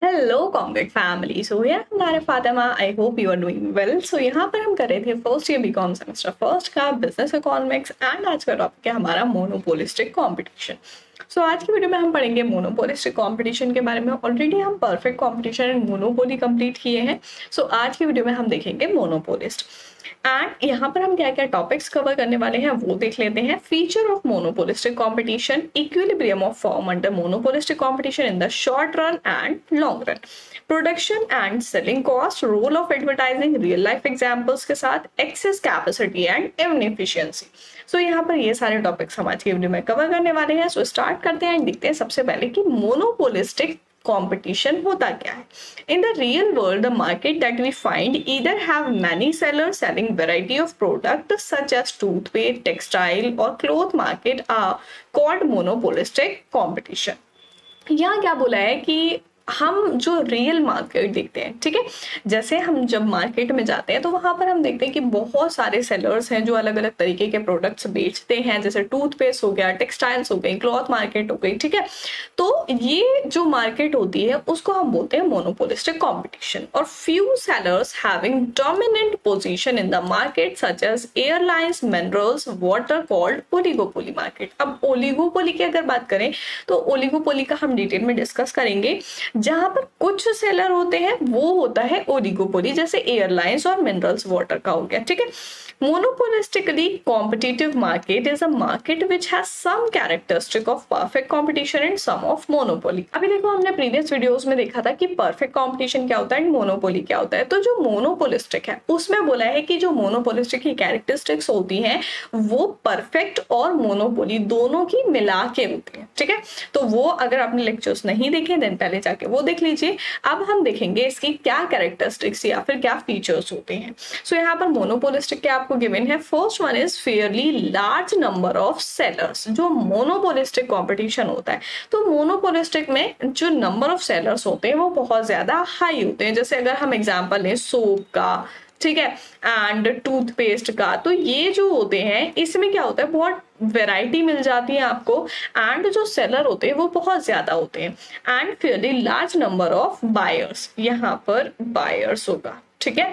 Hello combat family. So यार हमारे Fatima, I hope you are doing well. So यहाँ पर हम कर रहे थे first year BCom semester first का बिजनेस इकोनॉमिक्स एंड आज का टॉपिक है हमारा मोनोपोलिस्टिक कंपटीशन। सो आज की वीडियो में हम पढ़ेंगे मोनोपोलिस्टिक कंपटीशन के बारे में। ऑलरेडी हम perfect competition and monopoly complete किए हैं। सो आज की वीडियो में हम देखेंगे मोनोपोलिस्ट एंड यहाँ पर हम क्या क्या टॉपिक्स कवर करने वाले हैं वो देख लेते हैं। Feature of monopolistic competition, equilibrium of form under monopolistic competition in the short run and long run, production and selling cost, role of advertising real life examples के साथ, excess capacity and inefficiency. So यहाँ पर ये सारे topics हम आज की video में कवर करने वाले हैं। सो स्टार्ट करते हैं, देखते हैं सबसे पहले कि मोनोपोलिस्टिक कंपटीशन होता क्या है। In the real world, the market that we find either have many sellers selling variety of products such as toothpaste, textile or cloth market are called monopolistic competition। यहाँ क्या बोला है कि हम जो रियल मार्केट देखते हैं, ठीक है, जैसे हम जब मार्केट में जाते हैं तो वहां पर हम देखते हैं कि बहुत सारे सेलर्स हैं जो अलग अलग तरीके के प्रोडक्ट्स बेचते हैं, जैसे टूथपेस्ट हो गया, टेक्सटाइल्स हो गई, क्लॉथ मार्केट हो गई, ठीक है। तो ये जो मार्केट होती है उसको हम बोलते हैं मोनोपोलिस्टिक कंपटीशन। और few sellers having dominant position in the market such as airlines, minerals, water called oligopoly market. अब ओलिगोपोली की अगर बात करें तो ओलिगोपोली का हम डिटेल में डिस्कस करेंगे। जहां पर कुछ सेलर होते हैं वो होता है ओलिगोपोली, जैसे एयरलाइंस और मिनरल्स वाटर का हो गया, ठीक है। Monopolistically competitive market is a market which has some characteristic of perfect competition and some of monopoly. अभी देखो, हमने प्रीवियस वीडियोस में देखा था कि परफेक्ट कंपटीशन क्या होता है एंड मोनोपोली क्या होता है। तो जो मोनोपोलिस्टिक है उसमें बोला है कि जो मोनोपोलिस्टिक की कैरेक्टरिस्टिक्स होती हैं वो परफेक्ट और मोनोपोली दोनों की मिला के होती है, ठीक है। तो वो अगर आपने लेक्चर्स नहीं देखे देन पहले जाके वो देख लीजिए। अब हम देखेंगे इसकी क्या कैरेक्टरिस्टिक्स या फिर क्या फीचर्स होते हैं। सो यहाँ पर मोनोपोलिस्टिक के आपको गिवन है, first one is fairly large number of sellers. जो मोनोपोलिस्टिक कंपटीशन होता है तो मोनोपोलिस्टिक में जो नंबर ऑफ सेलर्स होते हैं वो बहुत ज्यादा हाई होते हैं। जैसे अगर हम एग्जांपल लें सोप का, ठीक है, एंड टूथपेस्ट का, तो ये जो होते हैं इसमें क्या होता है, बहुत वैरायटी मिल जाती है आपको एंड जो सेलर होते हैं वो बहुत ज्यादा होते हैं। And fairly large number of buyers, यहाँ पर बायर्स होगा, ठीक है,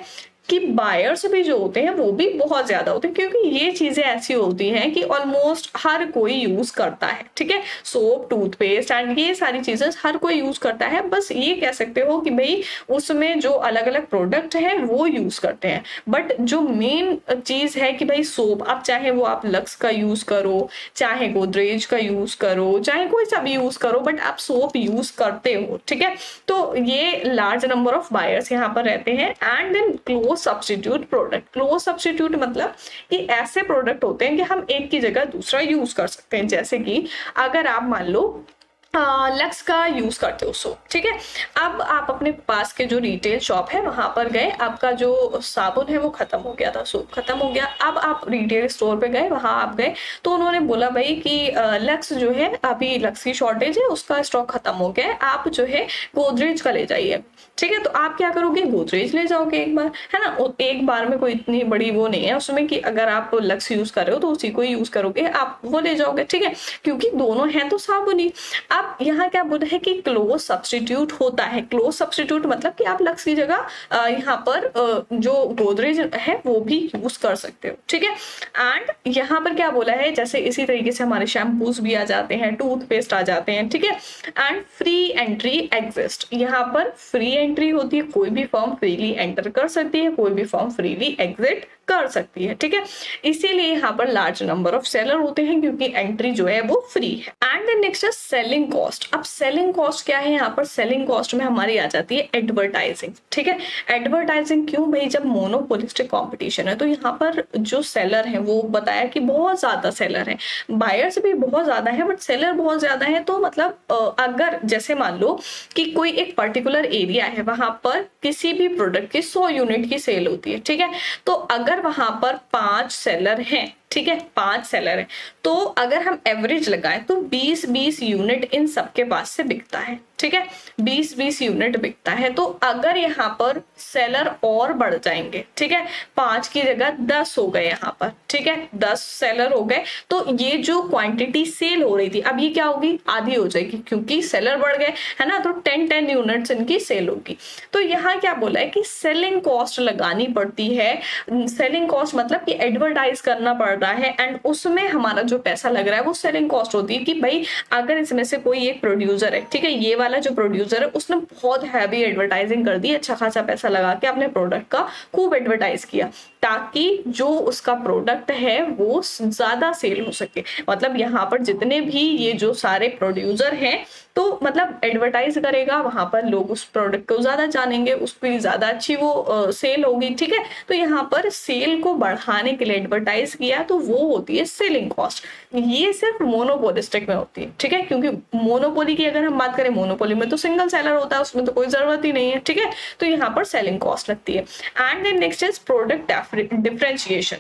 कि बायर्स भी जो होते हैं वो भी बहुत ज्यादा होते हैं, क्योंकि ये चीजें ऐसी होती हैं कि ऑलमोस्ट हर कोई यूज करता है, ठीक है। सोप, टूथपेस्ट एंड ये सारी चीजें हर कोई यूज करता है। बस ये कह सकते हो कि भाई उसमें जो अलग अलग प्रोडक्ट है वो यूज करते हैं, बट जो मेन चीज है कि भाई सोप, अब चाहे वो आप लक्स का यूज करो, चाहे गोदरेज का यूज करो, चाहे कोई सा भी यूज करो, बट आप सोप यूज करते हो, ठीक है। तो ये लार्ज नंबर ऑफ बायर्स यहाँ पर रहते हैं। And then close substitute product. Close substitute मतलब कि ऐसे प्रोडक्ट होते हैं कि हम एक की जगह दूसरा यूज कर सकते हैं। जैसे कि अगर आप मान लो लक्स का यूज करते हो सोप, ठीक है। अब आप अपने पास के जो रिटेल शॉप है वहां पर गए, आपका जो साबुन है वो खत्म हो गया था, सोप खत्म हो गया। अब आप रिटेल स्टोर पे गए, वहां आप गए तो उन्होंने बोला भाई कि लक्स जो है अभी लक्स की शॉर्टेज है, उसका स्टॉक खत्म हो गया है, आप जो है गोदरेज का ले जाइए, ठीक है। तो आप क्या करोगे, गोदरेज ले जाओगे एक बार, है ना। एक बार में कोई इतनी बड़ी वो नहीं है उसमें कि अगर आप लक्स यूज कर रहे हो तो उसी को यूज करोगे, आप वो ले जाओगे, ठीक है, क्योंकि दोनों हैं तो साबुन ही। अब यहाँ क्या बोला है कि क्लोज सब्स्टिट्यूट होता है। क्लोज सब्स्टिट्यूट मतलब कि आप लक्स की जगह यहाँ पर जो गोदरेज है वो भी यूज कर सकते हो, ठीक है। एंड यहाँ पर क्या बोला है, जैसे इसी तरीके से हमारे शैम्पूज भी आ जाते हैं, टूथपेस्ट आ जाते हैं, ठीक है। एंड फ्री एंट्री एग्जिस्ट, यहाँ पर फ्री एंट्री होती है, कोई भी फर्म फ्रीली एंटर कर सकती है, कोई भी फर्म फ्रीली एग्जिट कर सकती है, ठीक है। इसीलिए यहाँ पर लार्ज नंबर ऑफ सेलर होते हैं क्योंकि एंट्री जो है वो फ्री है। एंड देन नेक्स्ट है सेलिंग कॉस्ट। अब सेलिंग कॉस्ट क्या है, यहाँ पर सेलिंग कॉस्ट में हमारी आ जाती है एडवर्टाइजिंग, ठीक है। एडवर्टाइजिंग क्यों भाई, जब मोनोपोलिस्टिक कंपटीशन है तो यहाँ पर जो सेलर है वो बताया कि बहुत ज्यादा सेलर है, बायर्स भी बहुत ज्यादा है बट सेलर बहुत ज्यादा है। तो मतलब अगर जैसे मान लो कि कोई एक पर्टिकुलर एरिया है, वहां पर किसी भी प्रोडक्ट की 100 यूनिट की सेल होती है, ठीक है। तो अगर वहां पर 5 सेलर हैं, ठीक है, 5 सेलर है, तो अगर हम एवरेज लगाएं तो 20-20 यूनिट इन सबके पास से बिकता है, ठीक है, 20-20 यूनिट बिकता है। तो अगर यहाँ पर सेलर और बढ़ जाएंगे, ठीक है, 5 की जगह 10 हो गए यहाँ पर, ठीक है, 10 सेलर हो गए, तो ये जो क्वांटिटी सेल हो रही थी अब ये क्या होगी, आधी हो जाएगी, क्योंकि सेलर बढ़ गए है ना, तो 10-10 यूनिट्स इनकी सेल होगी। तो यहाँ क्या बोला है कि सेलिंग कॉस्ट लगानी पड़ती है, सेलिंग कॉस्ट मतलब कि एडवर्टाइज करना पड़ रहा है, एंड उसमें हमारा जो पैसा लग रहा है वो सेलिंग कॉस्ट होती है। कि भाई अगर इसमें से कोई एक प्रोड्यूसर है, ठीक है, ये वाला जो प्रोड्यूसर है उसने बहुत हैवी एडवर्टाइजिंग कर दी, अच्छा खासा पैसा लगा के अपने प्रोडक्ट का खूब एडवर्टाइज किया, ताकि जो उसका प्रोडक्ट है वो ज्यादा सेल हो सके। मतलब यहाँ पर जितने भी ये जो सारे प्रोड्यूसर हैं, तो मतलब एडवर्टाइज करेगा, वहां पर लोग उस प्रोडक्ट को ज्यादा जानेंगे, उसकी ज्यादा अच्छी वो सेल होगी, ठीक है। तो यहाँ पर सेल को बढ़ाने के लिए एडवर्टाइज किया, तो वो होती है सेलिंग कॉस्ट। ये सिर्फ मोनोपोलिस्टिक में होती है, ठीक है, क्योंकि मोनोपोली की अगर हम बात करें, मोनोपोली में तो सिंगल सेलर होता है, उसमें तो कोई जरूरत ही नहीं है, ठीक है, तो यहाँ पर सेलिंग कॉस्ट लगती है। And then next is product differentiation.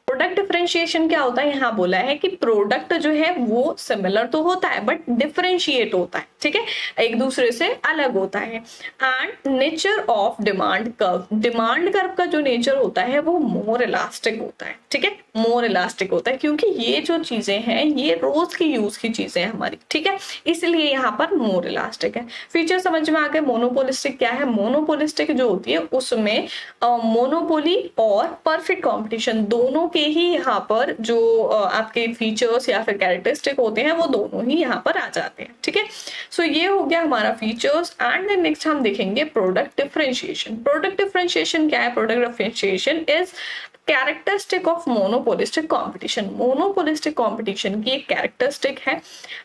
Product differentiation क्या होता है, यहाँ बोला है कि प्रोडक्ट जो है वो सिमिलर तो होता है बट डिफरेंशिएट होता है, ठीक है, एक दूसरे से अलग होता है। And nature of demand curve, demand curve का जो नेचर होता है वो मोर इलास्टिक होता है, ठीक है, मोर इलास्टिक होता है, क्योंकि ये जो चीजें हैं ये रोज की यूज की चीजें हैं हमारी, ठीक है, इसलिए यहाँ पर मोर इलास्टिक है। फीचर समझ में आ गए। मोनोपोलिस्टिक क्या है, मोनोपोलिस्टिक जो होती है उसमें मोनोपोली और परफेक्ट कॉम्पिटिशन दोनों के ही यहाँ पर जो आपके फीचर्स या फिर कैरेक्टरिस्टिक होते हैं वो दोनों ही यहाँ पर आ जाते हैं, ठीक है। सो ये हो गया हमारा फीचर्स। एंड देन नेक्स्ट हम देखेंगे प्रोडक्ट डिफरेंशिएशन। प्रोडक्ट डिफरेंशिएशन क्या है, product differentiation is characteristic of monopolistic competition. Monopolistic competition की एक कैरेक्टरिस्टिक है,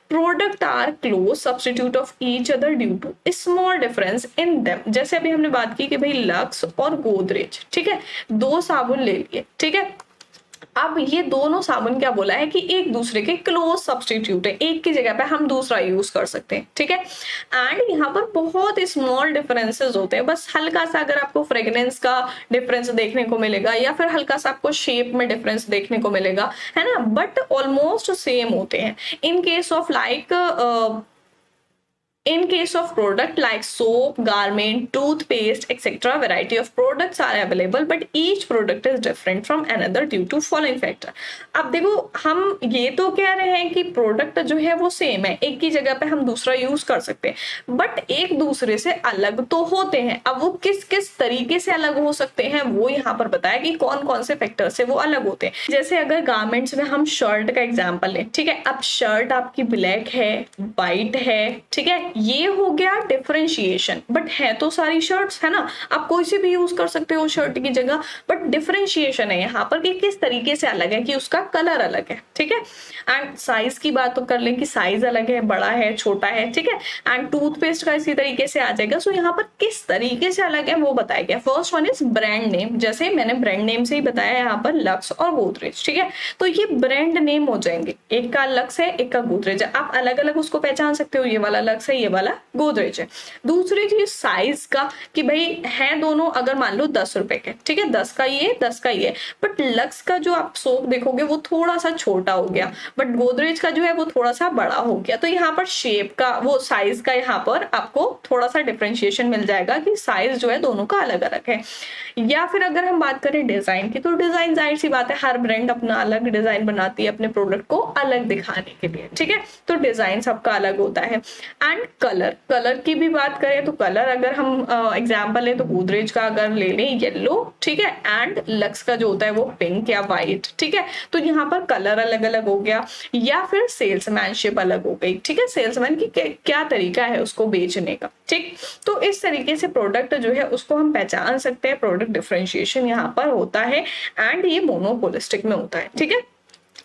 product are close substitute of each other due to small difference in them. जैसे अभी हमने बात की कि भाई लक्स और गोदरेज, ठीक है, 2 साबुन ले लिए, ठीक है, अब ये दोनों साबुन क्या बोला है कि एक दूसरे के क्लोज सब्स्टिट्यूट है, एक की जगह पे हम दूसरा यूज कर सकते हैं, ठीक है। एंड यहाँ पर बहुत स्मॉल डिफरेंसेस होते हैं, बस हल्का सा अगर आपको फ्रेग्रेंस का डिफरेंस देखने को मिलेगा या फिर हल्का सा आपको शेप में डिफरेंस देखने को मिलेगा, है ना, बट ऑलमोस्ट सेम होते हैं। इन case of like in case of product like soap, garment, toothpaste, etc., variety of products are available, but each product is different from another due to following factor. अब देखो हम ये तो कह रहे हैं कि प्रोडक्ट जो है वो सेम है, एक की जगह पे हम दूसरा यूज कर सकते हैं, बट एक दूसरे से अलग तो होते हैं। अब वो किस किस तरीके से अलग हो सकते हैं वो यहाँ पर बताया कि कौन कौन से फैक्टर से वो अलग होते हैं। जैसे अगर गारमेंट्स में हम शर्ट का एग्जाम्पल लें, ठीक है, अब शर्ट आपकी ब्लैक है, व्हाइट है, ठीक है, ये हो गया डिफरेंशिएशन, बट है तो सारी शर्ट्स, है ना, आप कोई सी भी यूज कर सकते हो शर्ट की जगह, बट डिफरेंशिएशन है यहाँ पर कि किस तरीके से अलग है, कि उसका कलर अलग है, ठीक है। एंड साइज की बात तो कर लें कि साइज अलग है, बड़ा है, छोटा है, ठीक है। एंड टूथपेस्ट का इसी तरीके से आ जाएगा। सो यहाँ पर किस तरीके से अलग है वो बताया गया। First one is brand name, जैसे मैंने ब्रांड नेम से ही बताया यहाँ पर लक्स और गोदरेज, ठीक है, तो ये ब्रांड नेम हो जाएंगे, एक का लक्स है, एक का गोदरेज है, आप अलग अलग उसको पहचान सकते हो, ये वाला लक्स है, ये वाला गोदरेज है। दूसरी चीज साइज का, कि भाई है दोनों, अगर मान लो 10 रुपए के, ठीक है, 10 का ये 10 का ये, बट लक्स का जो आप सोप देखोगे वो थोड़ा सा छोटा हो गया, बट गोदरेज का जो है वो थोड़ा सा बड़ा हो गया। तो यहाँ पर शेप का, वो साइज का यहाँ पर आपको थोड़ा सा डिफरेंशिएशन मिल जाएगा कि साइज जो है दोनों का अलग अलग है। या फिर अगर हम बात करें डिजाइन की, तो डिजाइन जाहिर सी बात है, हर ब्रांड अपना अलग डिजाइन बनाती है अपने प्रोडक्ट को अलग दिखाने के लिए, ठीक है, तो डिजाइन सबका अलग होता है। एंड कलर, कलर की भी बात करें तो कलर अगर हम एग्जांपल है तो गोदरेज का अगर ले लें येलो, ठीक है, एंड लक्स का जो होता है वो पिंक या व्हाइट, ठीक है, तो यहाँ पर कलर अलग अलग हो गया। या फिर सेल्समैनशिप अलग हो गई, ठीक है, सेल्समैन की क्या तरीका है उसको बेचने का, ठीक। तो इस तरीके से प्रोडक्ट जो है उसको हम पहचान सकते हैं, प्रोडक्ट डिफरेंशिएशन यहाँ पर होता है, एंड ये मोनोपोलिस्टिक में होता है, ठीक है।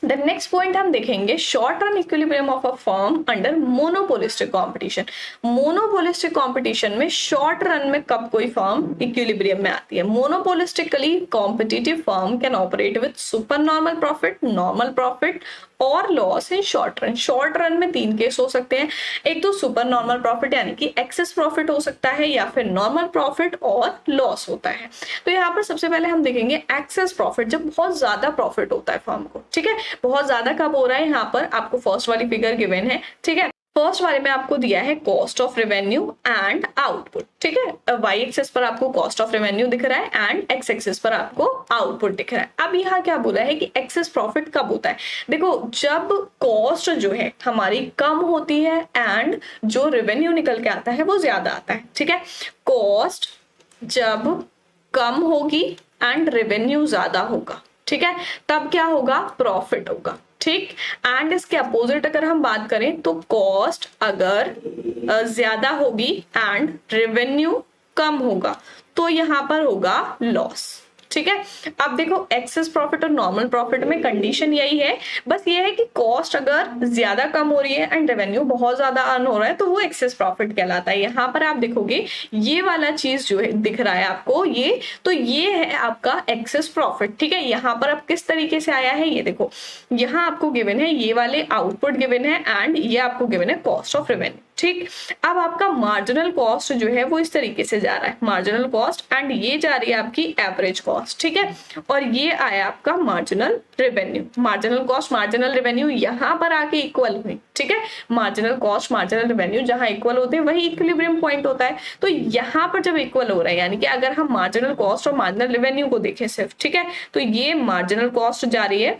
द नेक्स्ट पॉइंट हम देखेंगे short term equilibrium of a firm under monopolistic competition. Monopolistic competition में शॉर्ट रन में कब कोई फर्म इक्विलिब्रियम में आती है। Monopolistically competitive firm can operate with super normal profit, normal profit और loss in short run. Short run में 3 case हो सकते हैं, एक तो सुपर नॉर्मल प्रॉफिट यानी कि एक्सेस प्रॉफिट हो सकता है, या फिर नॉर्मल प्रॉफिट और लॉस होता है। तो यहाँ पर सबसे पहले हम देखेंगे एक्सेस प्रॉफिट, जब बहुत ज्यादा प्रॉफिट होता है फर्म को, ठीक है। बहुत ज्यादा कब हो रहा है, यहाँ पर आपको फर्स्ट वाली फिगर गिवन है, ठीक है। फर्स्ट वाले में आपको दिया है cost of revenue and output, ठीक है। वाई एक्सेस पर आपको कॉस्ट ऑफ रेवेन्यू दिख रहा है एंड एक्स एक्सेस पर आपको आउटपुट दिख रहा है। अब यहाँ क्या बोला है कि एक्सेस प्रॉफिट कब होता है, देखो जब कॉस्ट जो है हमारी कम होती है एंड जो रेवेन्यू निकल के आता है वो ज्यादा आता है, ठीक है। कॉस्ट जब कम होगी एंड रेवेन्यू ज्यादा होगा, ठीक है, तब क्या होगा, प्रॉफिट होगा, ठीक। एंड इसके अपोजिट अगर हम बात करें तो कॉस्ट अगर ज्यादा होगी एंड रेवेन्यू कम होगा तो यहां पर होगा लॉस, ठीक है। अब देखो एक्सेस प्रॉफिट और नॉर्मल प्रॉफिट में कंडीशन यही है, बस ये है कि कॉस्ट अगर ज्यादा कम हो रही है एंड रेवेन्यू बहुत ज्यादा अर्न हो रहा है तो वो एक्सेस प्रॉफिट कहलाता है। यहाँ पर आप देखोगे ये वाला चीज जो है दिख रहा है आपको, ये तो ये है आपका एक्सेस प्रॉफिट, ठीक है। यहाँ पर अब किस तरीके से आया है ये देखो, यहाँ आपको गिवन है ये वाले आउटपुट गिवन है एंड ये आपको गिवन है कॉस्ट ऑफ रेवेन्यू, ठीक। अब आपका मार्जिनल कॉस्ट जो है वो इस तरीके से जा रहा है, मार्जिनल कॉस्ट एंड ये जा रही है आपकी एवरेज कॉस्ट, ठीक है। और ये आया आपका marginal revenue, marginal cost marginal revenue यहाँ पर आके इक्वल हुई, ठीक है। मार्जिनल कॉस्ट मार्जिनल रेवेन्यू जहां इक्वल होते हैं वही इक्विलिब्रियम पॉइंट होता है। तो यहाँ पर जब इक्वल हो रहा है यानी कि अगर हम मार्जिनल कॉस्ट और मार्जिनल रेवेन्यू को देखें सिर्फ, ठीक है, तो ये मार्जिनल कॉस्ट जा रही है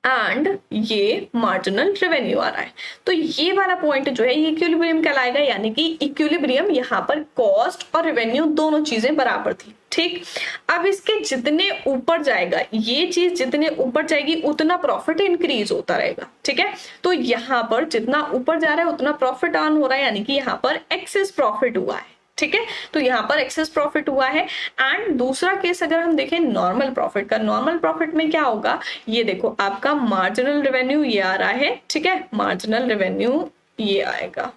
एंड ये मार्जिनल रेवेन्यू आ रहा है, तो ये वाला पॉइंट जो है ये इक्विलिब्रियम कहलाएगा, यानी कि इक्विलिब्रियम यहाँ पर कॉस्ट और रेवेन्यू दोनों चीजें बराबर थी, ठीक। अब इसके जितने ऊपर जाएगा ये चीज, जितने ऊपर जाएगी उतना प्रॉफिट इंक्रीज होता रहेगा, ठीक है। तो यहाँ पर जितना ऊपर जा रहा है उतना प्रॉफिट अर्न हो रहा है, यानी कि यहाँ पर एक्सेस प्रॉफिट हुआ है, ठीक है। तो यहाँ पर एक्सेस प्रॉफिट हुआ है। एंड दूसरा केस अगर हम देखें नॉर्मल प्रॉफिट का, नॉर्मल प्रॉफिट में क्या होगा, ये देखो आपका मार्जिनल रेवेन्यू ये आ रहा है, ठीक है, मार्जिनल रेवेन्यू ये आएगा,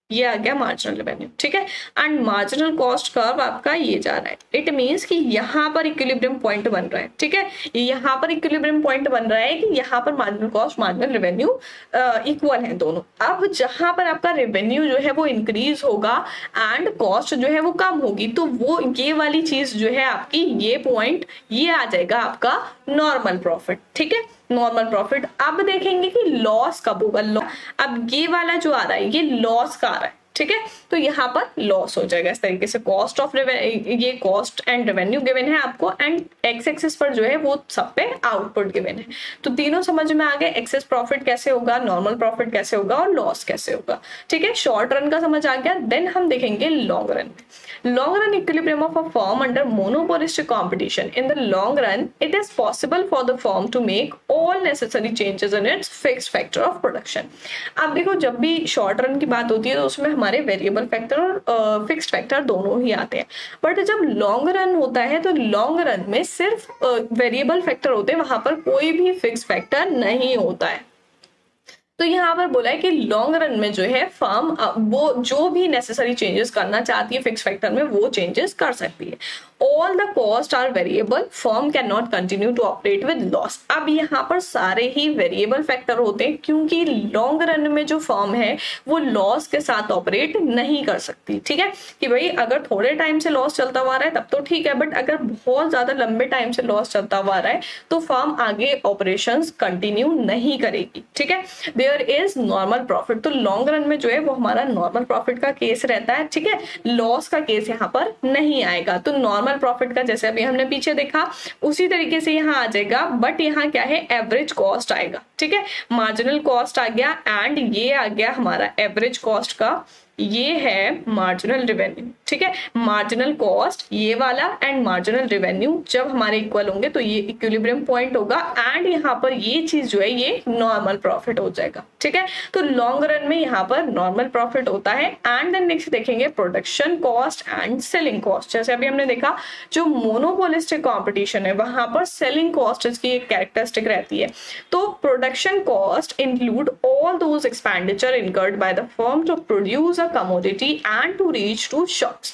ये आ गया मार्जिनल रेवेन्यू, ठीक है। एंड मार्जिनल कॉस्ट कर्व आपका ये जा रहा है, इट मींस कि यहाँ पर इक्विलिब्रियम पॉइंट बन रहा है, ठीक है। यहाँ पर इक्विलिब्रियम पॉइंट बन रहा है कि यहाँ पर marginal cost marginal revenue equal है दोनों। अब जहां पर आपका रेवेन्यू जो है वो इंक्रीज होगा एंड कॉस्ट जो है वो कम होगी, तो वो ये वाली चीज जो है आपकी ये पॉइंट ये आ जाएगा आपका नॉर्मल प्रॉफिट, ठीक है, नॉर्मल प्रॉफिट। अब देखेंगे कि लॉस कब होगा, अब ये वाला जो आ रहा है ये लॉस का आ रहा है, ठीक है। तो यहाँ पर लॉस हो जाएगा इस तरीके से, कॉस्ट ऑफ ये कॉस्ट एंड रेवेन्यू गिवन है आपको एंड एक्स एक्सिस पर जो है वो सब पे आउटपुट गिवन है। तो तीनों समझ में आ गए, एक्सेस प्रॉफिट कैसे होगा, नॉर्मल प्रॉफिट कैसे होगा और लॉस कैसे होगा, ठीक है। शॉर्ट रन का समझ आ गया। देन हम देखेंगे लॉन्ग रन में। Long run equilibrium of a firm under monopolistic competition. In the long run, it is possible for the firm to make all necessary changes in its fixed factor of production. अब देखो जब भी short run की बात होती है तो उसमें हमारे वेरिएबल फैक्टर और फिक्स्ड फैक्टर दोनों ही आते हैं, बट जब लॉन्ग रन होता है तो लॉन्ग रन में सिर्फ वेरिएबल फैक्टर होते हैं, वहां पर कोई भी फिक्स्ड फैक्टर नहीं होता है। तो यहाँ पर बोला है कि लॉन्ग रन में जो है फर्म वो जो भी नेसेसरी चेंजेस करना चाहती है फिक्स फैक्टर में वो चेंजेस कर सकती है। All the cost are variable, firm can not continue to operate with loss. अब यहाँ पर सारे ही वेरिएबल फैक्टर होते हैं क्योंकि लॉन्ग रन में जो फर्म है वो लॉस के साथ ऑपरेट नहीं कर सकती, ठीक है। कि भाई अगर थोड़े टाइम से लॉस चलता हुआ रहा है तब तो ठीक है, बट अगर बहुत ज्यादा लंबे टाइम से लॉस चलता हुआ रहा है तो फर्म आगे ऑपरेशंस कंटिन्यू नहीं करेगी, ठीक है। देयर इज नॉर्मल प्रॉफिट, तो लॉन्ग रन में जो है वो हमारा नॉर्मल प्रॉफिट का केस रहता है, ठीक है। लॉस का केस यहाँ पर नहीं आएगा। तो नॉर्मल प्रॉफिट का जैसे अभी हमने पीछे देखा उसी तरीके से यहाँ आ जाएगा, बट यहाँ क्या है एवरेज कॉस्ट आएगा, ठीक है। मार्जिनल कॉस्ट आ गया एंड ये आ गया हमारा एवरेज कॉस्ट का, ये है मार्जिनल रेवेन्यू, ठीक है। मार्जिनल कॉस्ट ये वाला एंड मार्जिनल रेवेन्यू जब हमारे इक्वल होंगे तो ये इक्विलिब्रियम पॉइंट होगा एंड यहाँ पर ये चीज जो है ये नॉर्मल प्रॉफिट हो जाएगा, ठीक है। तो लॉन्ग रन में यहाँ पर नॉर्मल प्रॉफिट होता है। एंड देन नेक्स्ट देखेंगे production cost and selling cost. जैसे अभी हमने देखा जो मोनोपोलिस्टिक कॉम्पिटिशन है वहां पर सेलिंग कॉस्ट इसकी एक कैरेक्टरिस्टिक रहती है। तो production cost include all those expenditure incurred by the firm to produce a commodity and to reach to shops.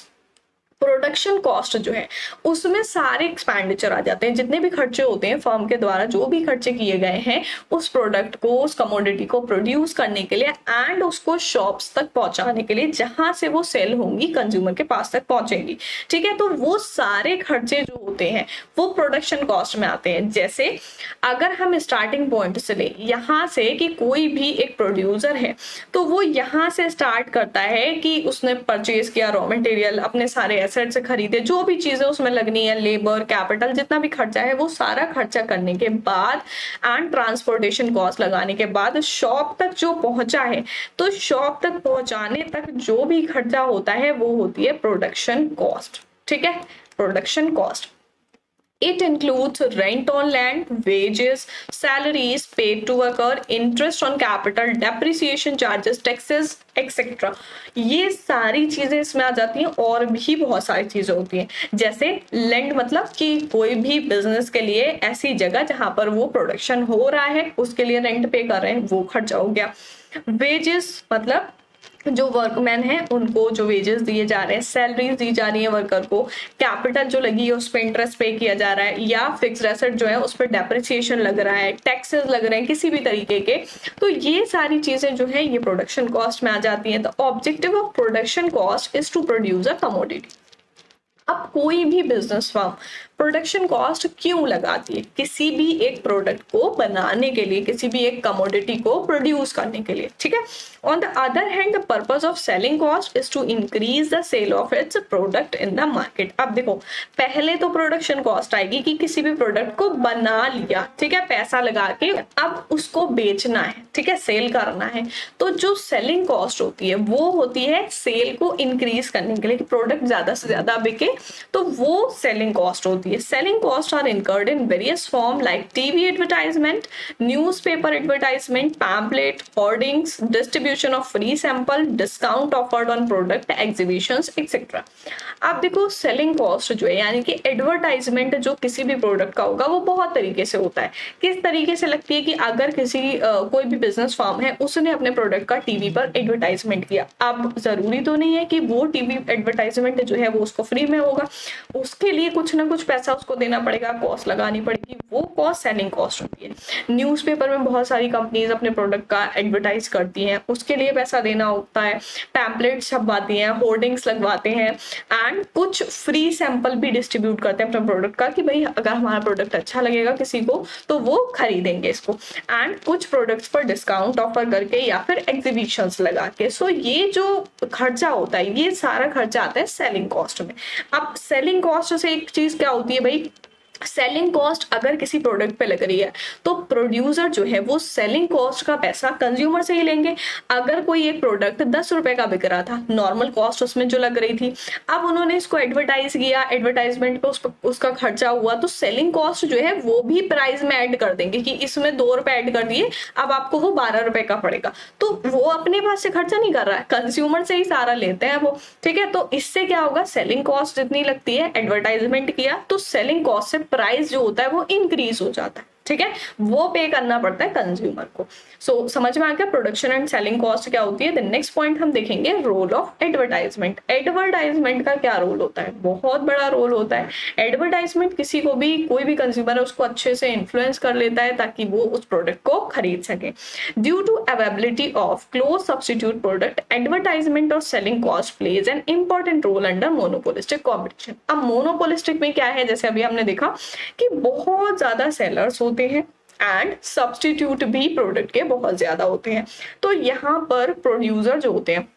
Production cost जो है उसमें सारे एक्सपेंडिचर आ जाते हैं, जितने भी खर्चे होते हैं फर्म के द्वारा, जो भी खर्चे किए गए हैं उस प्रोडक्ट को, उस कमोडिटी को प्रोड्यूस करने के लिए एंड उसको शॉप्स तक पहुंचाने के लिए, जहां से वो सेल होंगी कंज्यूमर के पास तक पहुंचेंगी। ठीक है, तो वो सारे खर्चे जो होते हैं वो प्रोडक्शन कॉस्ट में आते हैं। जैसे अगर हम स्टार्टिंग पॉइंट से ले यहाँ से कि कोई भी एक प्रोड्यूसर है तो वो यहाँ से स्टार्ट करता है कि उसने परचेज किया रॉ मटेरियल, अपने सारे एसेट से खरीदे, जो भी चीजें उसमें लगनी है, लेबर, कैपिटल, जितना भी खर्चा है वो सारा खर्चा करने के बाद एंड ट्रांसपोर्टेशन कॉस्ट लगाने के बाद शॉप तक जो पहुंचा है, तो शॉप तक पहुंचाने तक जो भी खर्चा होता है वो होती है प्रोडक्शन कॉस्ट। ठीक है, production cost it includes rent on land, wages, salaries paid to worker, interest on capital, depreciation charges, taxes, etc. ये सारी चीजें इसमें आ जाती हैं और भी बहुत सारी चीजें होती हैं। जैसे लैंड मतलब कि कोई भी बिजनेस के लिए ऐसी जगह जहां पर वो प्रोडक्शन हो रहा है उसके लिए रेंट पे कर रहे हैं, वो खर्चा हो गया। वेजेस मतलब जो वर्कमैन है उनको जो वेजेस दिए जा रहे हैं, सैलरीज दी जा रही है वर्कर को, कैपिटल जो लगी है उस पर इंटरेस्ट पे किया जा रहा है, या फिक्स्ड एसेट जो है उस पर डेप्रिसिएशन लग रहा है, टैक्सेस लग रहे हैं किसी भी तरीके के, तो ये सारी चीजें जो है ये प्रोडक्शन कॉस्ट में आ जाती हैं। The objective of production cost is to produce a commodity. अब कोई भी बिजनेस फर्म प्रोडक्शन कॉस्ट क्यों लगाती है? किसी भी एक प्रोडक्ट को बनाने के लिए, किसी भी एक कमोडिटी को प्रोड्यूस करने के लिए। ठीक है, on the other hand the purpose of selling cost is to increase the sale of its product in the market. अब देखो, पहले तो प्रोडक्शन कॉस्ट आएगी कि किसी भी प्रोडक्ट को बना लिया, ठीक है, पैसा लगा के, अब उसको बेचना है, ठीक है, सेल करना है, तो जो सेलिंग कॉस्ट होती है वो होती है सेल को इंक्रीज करने के लिए, कि प्रोडक्ट ज्यादा से ज्यादा बिके, तो वो सेलिंग कॉस्ट होती है। Selling costs are incurred in various forms like TV advertisement, newspaper advertisement, pamphlet, hoardings, distribution of free sample, discount offered on product, exhibitions, etc. अब देखो सेलिंग कॉस्ट जो है यानी कि एडवर्टाइजमेंट जो किसी भी प्रोडक्ट का होगा वो बहुत तरीके से होता है। किस तरीके से लगती है कि अगर किसी कोई भी बिजनेस फर्म है उसने अपने प्रोडक्ट का टीवी पर एडवर्टाइजमेंट किया, अब जरूरी तो नहीं है कि वो टीवी एडवर्टाइजमेंट जो है वो उसको फ्री में होगा, उसके लिए कुछ ना कुछ पैसा उसको देना पड़ेगा, कॉस्ट लगानी पड़ेगी, वो कॉस्ट सेलिंग कॉस्ट होती है। न्यूज़पेपर में बहुत सारी कंपनीज अपने प्रोडक्ट का एडवर्टाइज करती हैं, उसके लिए पैसा देना होता है, पैम्पलेट छपवाती हैं, होर्डिंग्स लगवाते हैं एंड कुछ फ्री सैंपल भी डिस्ट्रीब्यूट करते हैं अपने प्रोडक्ट का कि भाई अगर हमारा प्रोडक्ट अच्छा लगेगा किसी को तो वो खरीदेंगे इसको, एंड कुछ प्रोडक्ट्स पर डिस्काउंट ऑफर करके या फिर एग्जीबिशंस लगा के। सो ये जो खर्चा होता है ये सारा खर्चा आता है सेलिंग कॉस्ट में। अब सेलिंग कॉस्ट से एक चीज क्या होती है भाई, सेलिंग कॉस्ट अगर किसी प्रोडक्ट पे लग रही है तो प्रोड्यूसर जो है वो सेलिंग कॉस्ट का पैसा कंज्यूमर से ही लेंगे। अगर कोई एक प्रोडक्ट 10 रुपए का बिक रहा था, नॉर्मल कॉस्ट उसमें जो लग रही थी, अब उन्होंने इसको एडवर्टाइज किया, एडवर्टाइजमेंट पे उसका खर्चा हुआ, तो सेलिंग कॉस्ट जो है वो भी प्राइस में ऐड कर देंगे कि इसमें 2 रुपए ऐड कर दिए, अब आपको वो 12 रुपए का पड़ेगा। तो वो अपने पास से खर्चा नहीं कर रहा है, कंज्यूमर से ही सारा लेते हैं वो। ठीक है, तो इससे क्या होगा, सेलिंग कॉस्ट जितनी लगती है, एडवर्टाइजमेंट किया तो सेलिंग कॉस्ट से प्राइस जो होता है वो इंक्रीज हो जाता है। ठीक है, वो पे करना पड़ता है कंज्यूमर को। सो समझ में आ गया प्रोडक्शन एंड सेलिंग कॉस्ट क्या होती है। नेक्स्ट पॉइंट हम देखेंगे रोल ऑफ एडवर्टाइजमेंट। एडवर्टाइजमेंट का क्या रोल होता है, बहुत बड़ा रोल होता है। एडवर्टाइजमेंट किसी को भी, कोई भी कंज्यूमर है उसको अच्छे से इन्फ्लुएंस कर लेता है ताकि वो उस प्रोडक्ट को खरीद सके। Due to availability of close substitute product, advertisement और selling cost plays an important role under monopolistic competition. अब मोनोपोलिस्टिक में क्या है, जैसे अभी हमने देखा कि बहुत ज्यादा सेलर्स होते हैं एंड सब्स्टिट्यूट भी प्रोडक्ट के बहुत ज्यादा होते हैं, तो यहाँ पर प्रोड्यूसर जो होते हैं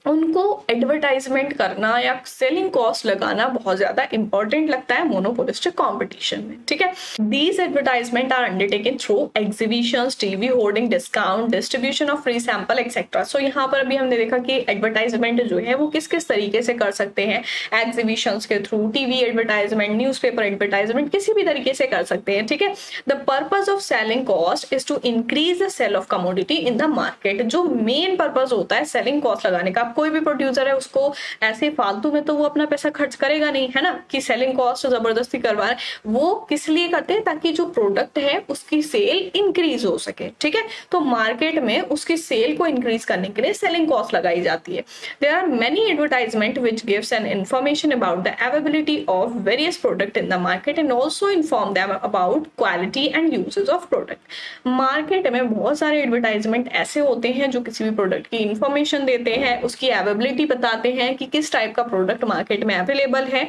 उनको एडवर्टाइजमेंट करना या सेलिंग कॉस्ट लगाना बहुत ज्यादा इंपॉर्टेंट लगता है मोनोपोलिस्टिक कंपटीशन में। ठीक है, these advertisement are undertaken through exhibitions, TV hoarding, discount, distribution of free sample etcetera. So यहाँ पर अभी हमने देखा कि एडवर्टाइजमेंट जो है वो किस किस तरीके से कर सकते हैं, एग्जीबिशंस के through, TV advertisement, newspaper advertisement, किसी भी तरीके से कर सकते हैं। ठीक है, the purpose of selling cost is to increase the sale of commodity in the market. जो मेन पर्पज होता है सेलिंग कॉस्ट लगाने का, अब कोई भी प्रोड्यूसर है उसको ऐसे फालतू में तो वो अपना पैसा खर्च करेगा नहीं, है ना, कि सेलिंग कॉस्ट जबरदस्ती करवा रहे हैं। वो किस लिए करते हैं, ताकि जो प्रोडक्ट है उसकी सेल इंक्रीज हो सके, ठीक है। तो मार्केट में उसकी सेल को इंक्रीज करने के लिए सेलिंग कॉस्ट लगाई जाती है। There are many advertisement which gives an information about the availability of various product in the market and also inform them about quality and usages of product. Market में बहुत सारे advertisement ऐसे होते हैं जो किसी भी प्रोडक्ट की इंफॉर्मेशन देते हैं, उसकी अवेलेबिलिटी बताते हैं कि किस टाइप का प्रोडक्ट मार्केट में अवेलेबल है,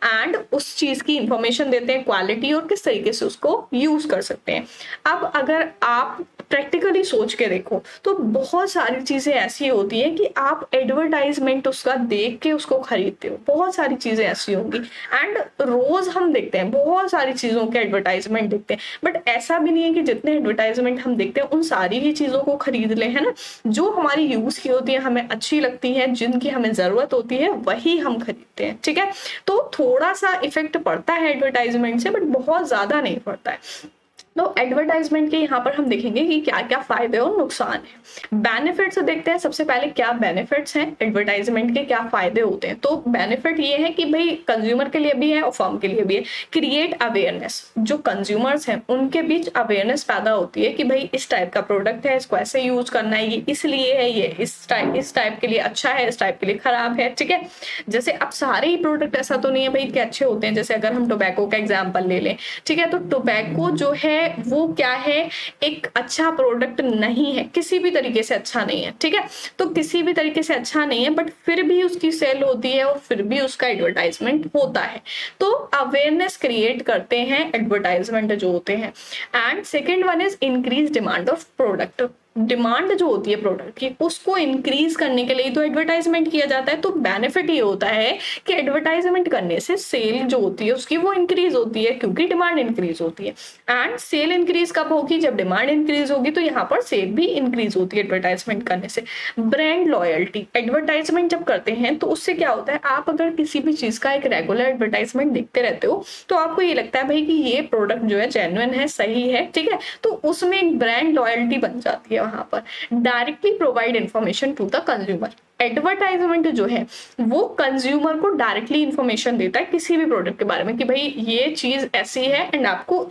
एंड उस चीज की इंफॉर्मेशन देते हैं, क्वालिटी और किस तरीके से उसको यूज कर सकते हैं। अब अगर आप प्रैक्टिकली सोच के देखो तो बहुत सारी चीजें ऐसी होती है कि आप एडवर्टाइजमेंट उसका देख के उसको खरीदते हो, बहुत सारी चीजें ऐसी होंगी, एंड रोज हम देखते हैं बहुत सारी चीजों के एडवर्टाइजमेंट देखते हैं, बट ऐसा भी नहीं है कि जितने एडवर्टाइजमेंट हम देखते हैं उन सारी ही चीजों को खरीद ले, है ना। जो हमारी यूज की होती है, हमें अच्छी लगती है, जिनकी हमें जरूरत होती है, वही हम खरीदते हैं, ठीक है। तो थोड़ा सा इफेक्ट पड़ता है एडवर्टाइजमेंट से, बट बहुत ज्यादा नहीं पड़ता है। तो एडवर्टाइजमेंट के यहाँ पर हम देखेंगे कि क्या क्या फायदे और नुकसान है। बेनिफिट्स देखते हैं सबसे पहले, क्या बेनिफिट्स हैं एडवर्टाइजमेंट के, क्या फायदे होते हैं। तो बेनिफिट ये है कि भाई कंज्यूमर के लिए भी है और फर्म के लिए भी है। क्रिएट अवेयरनेस, जो कंज्यूमर्स हैं उनके बीच अवेयरनेस पैदा होती है कि भाई इस टाइप का प्रोडक्ट है, इसको ऐसे यूज करना है, ये इसलिए है, ये इस टाइप के लिए अच्छा है, इस टाइप के लिए खराब है, ठीक है। जैसे अब सारे ही प्रोडक्ट ऐसा तो नहीं है भाई कि अच्छे होते हैं, जैसे अगर हम टोबैको का एग्जाम्पल ले लें, ठीक है, तो टोबैको जो है वो क्या है, एक अच्छा प्रोडक्ट नहीं है, किसी भी तरीके से अच्छा नहीं है, ठीक है। तो किसी भी तरीके से अच्छा नहीं है, बट फिर भी उसकी सेल होती है और फिर भी उसका एडवर्टाइजमेंट होता है। तो अवेयरनेस क्रिएट करते हैं एडवर्टाइजमेंट जो होते हैं। And second one is increase demand of product. Demand जो होती है प्रोडक्ट की, उसको इंक्रीज करने के लिए तो एडवर्टाइजमेंट किया जाता है। तो बेनिफिट ये होता है कि एडवर्टाइजमेंट करने से सेल जो होती है उसकी वो इंक्रीज होती है, क्योंकि डिमांड इंक्रीज होती है। एंड सेल इंक्रीज कब होगी, जब डिमांड इंक्रीज होगी, तो यहाँ पर सेल भी इंक्रीज होती है एडवर्टाइजमेंट करने से। ब्रांड लॉयल्टी, एडवर्टाइजमेंट जब करते हैं तो उससे क्या होता है, आप अगर किसी भी चीज का एक रेगुलर एडवर्टाइजमेंट देखते रहते हो तो आपको ये लगता है भाई कि ये प्रोडक्ट जो है जेन्युइन है, सही है, ठीक है। तो उसमें एक ब्रांड लॉयल्टी बन जाती है। वहां पर directly provide information to the consumer, advertisement जो है वो कंज्यूमर को डायरेक्टली इंफॉर्मेशन देता है किसी भी प्रोडक्ट के बारे में कि भाई ये चीज ऐसी है एंड आपको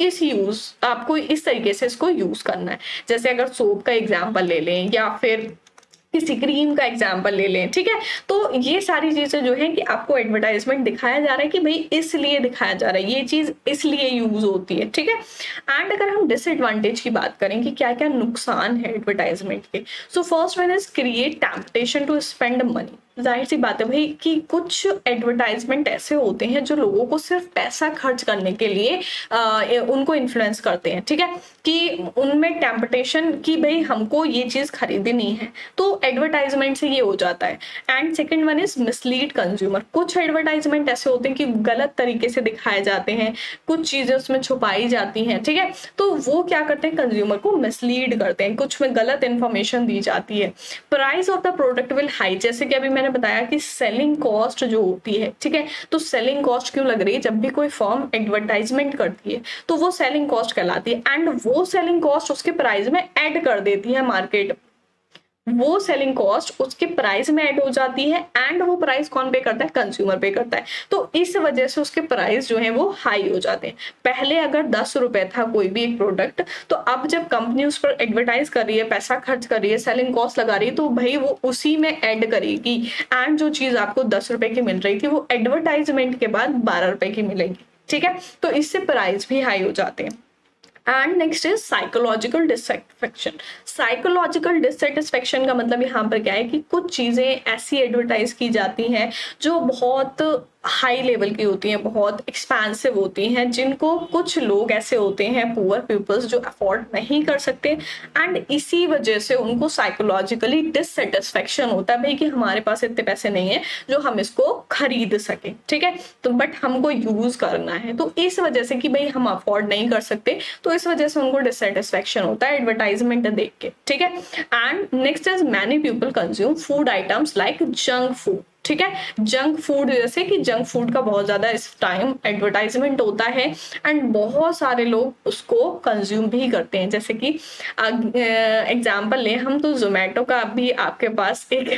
इस तरीके से इसको यूज करना है। जैसे अगर सोप का एग्जांपल ले लें या फिर किसी क्रीम का एग्जाम्पल ले लें, ठीक है। तो ये सारी चीजें जो है कि आपको एडवर्टाइजमेंट दिखाया जा रहा है कि भाई इसलिए दिखाया जा रहा है, ये चीज इसलिए यूज होती है, ठीक है। एंड अगर हम डिसएडवांटेज की बात करें कि क्या क्या नुकसान है एडवर्टाइजमेंट के, so first one is create temptation to spend money. जाहिर सी बात है भाई कि कुछ एडवर्टाइजमेंट ऐसे होते हैं जो लोगों को सिर्फ पैसा खर्च करने के लिए उनको इन्फ्लुएंस करते हैं, ठीक है, कि उनमें टेम्पटेशन कि भाई हमको ये चीज खरीदनी है, तो एडवर्टाइजमेंट से ये हो जाता है। And second one is mislead consumer. कुछ एडवर्टाइजमेंट ऐसे होते हैं कि गलत तरीके से दिखाए जाते हैं, कुछ चीजें उसमें छुपाई जाती हैं, ठीक है। तो वो क्या करते हैं, कंज्यूमर को मिसलीड करते हैं, कुछ में गलत इंफॉर्मेशन दी जाती है। Price of the product will high, जैसे कि अभी मैंने बताया कि सेलिंग कॉस्ट जो होती है, ठीक है, तो सेलिंग कॉस्ट क्यों लग रही है, जब भी कोई फर्म एडवर्टाइजमेंट करती है तो वो सेलिंग कॉस्ट कहलाती है। एंड वो सेलिंग कॉस्ट उसके प्राइस में ऐड कर देती है मार्केट, वो सेलिंग कॉस्ट उसके प्राइस में ऐड हो जाती है एंड वो प्राइस कौन पे करता है, कंज्यूमर पे करता है। तो इस वजह से उसके प्राइस जो है वो हाई हो जाते हैं। पहले अगर 10 रुपए था कोई भी एक प्रोडक्ट, तो अब जब कंपनी उस पर एडवर्टाइज कर रही है, पैसा खर्च कर रही है, सेलिंग कॉस्ट लगा रही है, तो भाई वो उसी में ऐड करेगी एंड जो चीज आपको 10 रुपए की मिल रही थी वो एडवर्टाइजमेंट के बाद 12 रुपए की मिलेगी, ठीक है। तो इससे प्राइस भी हाई हो जाते हैं। And next is psychological dissatisfaction. Psychological dissatisfaction का मतलब यहाँ पर क्या है कि कुछ चीजें ऐसी एडवर्टाइज की जाती हैं जो बहुत हाई लेवल की होती हैं, बहुत एक्सपेंसिव होती हैं, जिनको कुछ लोग ऐसे होते हैं पुअर पीपल्स जो अफोर्ड नहीं कर सकते, एंड इसी वजह से उनको साइकोलॉजिकली डिससेटिस्फेक्शन होता है भाई कि हमारे पास इतने पैसे नहीं है जो हम इसको खरीद सके, ठीक है, तो बट हमको यूज करना है, तो इस वजह से कि भाई हम अफोर्ड नहीं कर सकते, तो इस वजह से उनको डिससेटिस्फेक्शन होता है एडवर्टाइजमेंट देख के, ठीक है। And next is many people consume food items like junk food. ठीक है। जंक फूड, जैसे कि जंक फूड का बहुत ज्यादा इस टाइम एडवर्टाइजमेंट होता है एंड बहुत सारे लोग उसको कंज्यूम भी करते हैं। जैसे कि एग्जांपल लें हम, तो जोमेटो का भी आपके पास एक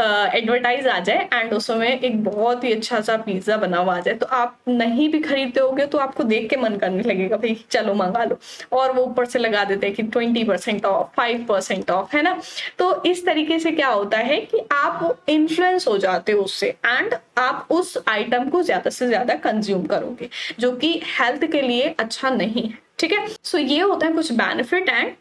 एडवर्टाइज आ जाए एंड उसमें एक बहुत ही अच्छा सा पिज्जा बना हुआ आ जाए, तो आप नहीं भी खरीदते होगे तो आपको देख के मन करने लगेगा भाई चलो मंगा लो, और वो ऊपर से लगा देते हैं कि 20% ऑफ, 5% ऑफ, है ना। तो इस तरीके से क्या होता है कि आप इन्फ्लुएंस हो जाते हो उससे एंड आप उस आइटम को ज्यादा से ज्यादा कंज्यूम करोगे, जो कि हेल्थ के लिए अच्छा नहीं है, ठीक है। सो ये होता है कुछ benefit and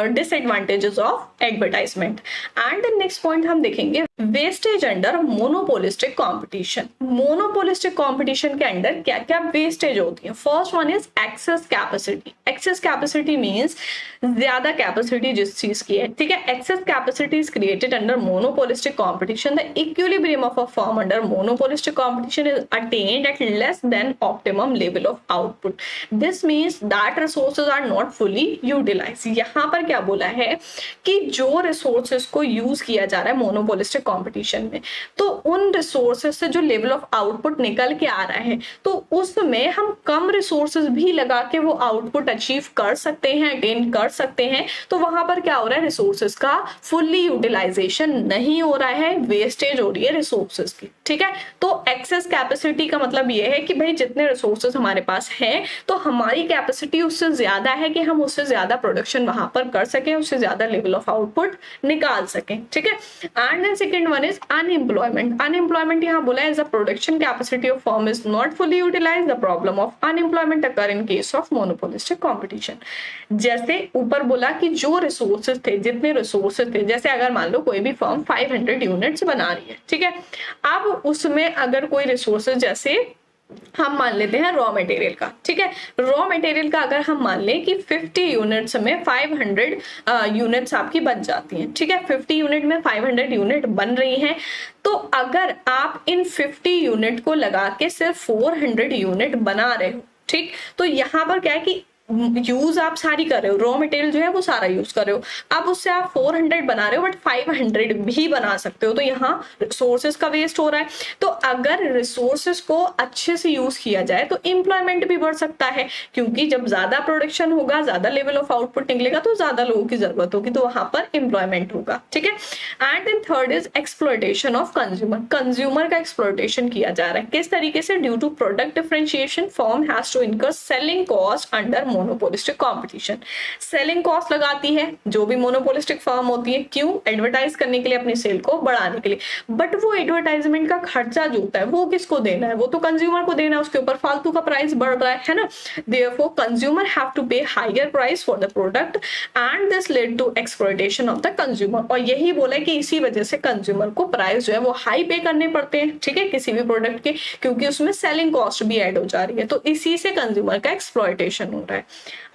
disadvantages of advertisement. And next point हम देखेंगे wastage under monopolistic competition. Monopolistic competition के अंदर क्या क्या वेस्टेज होती है। First one is excess capacity. Excess capacity means ज्यादा कैपेसिटी जिस चीज की है, ठीक है। Excess capacity is created under monopolistic competition. The equilibrium of a firm under monopolistic competition is attained at less than optimum level of output. This means that resources are not fully utilized. यहाँ पर क्या बोला है कि जो resources को use किया जा रहा है मोनोपोलिस्टिक कंपटीशन में, तो उन रिसोर्सेज से जो लेवल ऑफ आउटपुट निकल के आ रहा है, तो उसमें हम कम रिसोर्सेज भी लगा के वो आउटपुट अचीव कर सकते हैं, अटेन कर सकते हैं। तो वहां पर क्या हो रहा है, रिसोर्सेज का फुल्ली यूटिलाइजेशन नहीं हो रहा है, वेस्टेज हो रही है रिसोर्सेज की, ठीक है। तो एक्सेस कैपेसिटी का मतलब ये है कि भाई जितने रिसोर्सेज हमारे पास हैं, तो हमारी कैपेसिटी उससे ज्यादा है कि हम उससे ज्यादा प्रोडक्शन वहां पर कर सकें, उससे ज्यादा लेवल ऑफ आउटपुट निकाल सकें, ठीक है। And then second one is unemployment. Unemployment यहाँ बोला है, the production capacity of firm is not fully utilized, the problem of unemployment occur in case of monopolistic competition. जैसे ऊपर बोला कि जो रिसोर्सेज थे, जितने रिसोर्सेज थे, जैसे अगर मान लो कोई भी फर्म 500 यूनिट्स बना रही है, ठीक है। अब उसमें अगर कोई रिसोर्सेज, जैसे हम मान लेते हैं रॉ मटेरियल का, ठीक है। रॉ मटेरियल का अगर हम मान लें कि 50 यूनिट्स में 500 यूनिट्स आपकी बन जाती हैं, ठीक है। 50 यूनिट में 500 यूनिट बन रही हैं, तो अगर आप इन 50 यूनिट को लगा के सिर्फ 400 यूनिट बना रहे हो, ठीक, तो यहाँ पर क्या है कि यूज आप सारी कर रहे हो, रॉ मटेरियल जो है वो सारा यूज कर रहे हो। अब उससे आप 400 बना रहे हो बट 500 भी बना सकते हो, तो यहाँ रिसोर्सेज का वेस्ट हो रहा है। तो अगर रिसोर्सेज को अच्छे से यूज किया जाए तो एम्प्लॉयमेंट भी बढ़ सकता है, क्योंकि जब ज्यादा प्रोडक्शन होगा, ज्यादा लेवल ऑफ आउटपुट निकलेगा, तो ज्यादा लोगों की जरूरत होगी, तो वहां पर एम्प्लॉयमेंट होगा, ठीक है। And then third is exploitation of consumer. Consumer का एक्सप्लॉयटेशन किया जा रहा है, किस तरीके से, due to product differentiation firm has to incur selling cost under monopolistic competition. Selling cost लगाती है जो भी मोनोपोलिस्टिक फर्म होती है, क्यों, एडवर्टाइज करने के लिए, अपनी सेल को बढ़ाने के लिए। बट वो एडवर्टाइजमेंट का खर्चा जो होता है वो किसको देना है, वो तो कंज्यूमर को देना है, उसके ऊपर फालतू का प्राइस बढ़ रहा है ना। Therefore consumer have to pay higher price for the product and this led to exploitation of the consumer. और यही बोला है कि इसी वजह से कंज्यूमर को प्राइस जो है वो हाई पे करने पड़ते हैं, ठीक है, किसी भी प्रोडक्ट के, क्योंकि उसमें सेलिंग कॉस्ट भी ऐड हो जा रही है, तो इसी से कंज्यूमर का एक्सप्लॉयटेशन हो रहा है।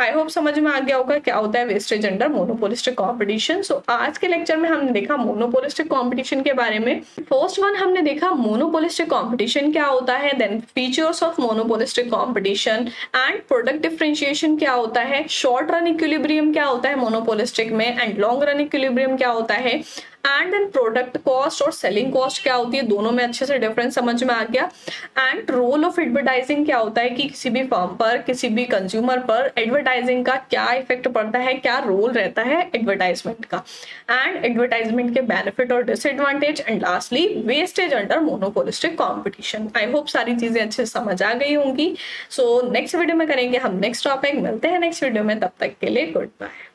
आई होप समझ में आ गया होगा क्या होता है वेस्टेज अंडर मोनोपोलिस्टिक कंपटीशन। सो आज के लेक्चर में हमने देखा मोनोपोलिस्टिक कंपटीशन के बारे में। फर्स्ट वन हमने देखा मोनोपोलिस्टिक कंपटीशन क्या होता है, then features of monopolistic competition and product differentiation क्या होता है, शॉर्ट रन इक्विलिब्रियम क्या होता है मोनोपोलिस्टिक में, एंड लॉन्ग रन इक्विलिब्रियम क्या होता है, एंड देन प्रोडक्ट कॉस्ट और सेलिंग कॉस्ट क्या होती है, दोनों में अच्छे से डिफरेंस समझ में आ गया। एंड रोल ऑफ एडवर्टाइजिंग क्या होता है कि किसी भी फर्म पर, किसी भी कंज्यूमर पर एडवर्टाइजिंग का क्या इफेक्ट पड़ता है, क्या रोल रहता है एडवर्टाइजमेंट का, एंड एडवर्टाइजमेंट के बेनिफिट और disadvantage, and lastly wastage under monopolistic competition. I hope सारी चीजें अच्छे से समझ आ गई होंगी। सो नेक्स्ट वीडियो में करेंगे हम नेक्स्ट टॉपिक। मिलते हैं नेक्स्ट वीडियो में, तब तक के लिए गुड बाय।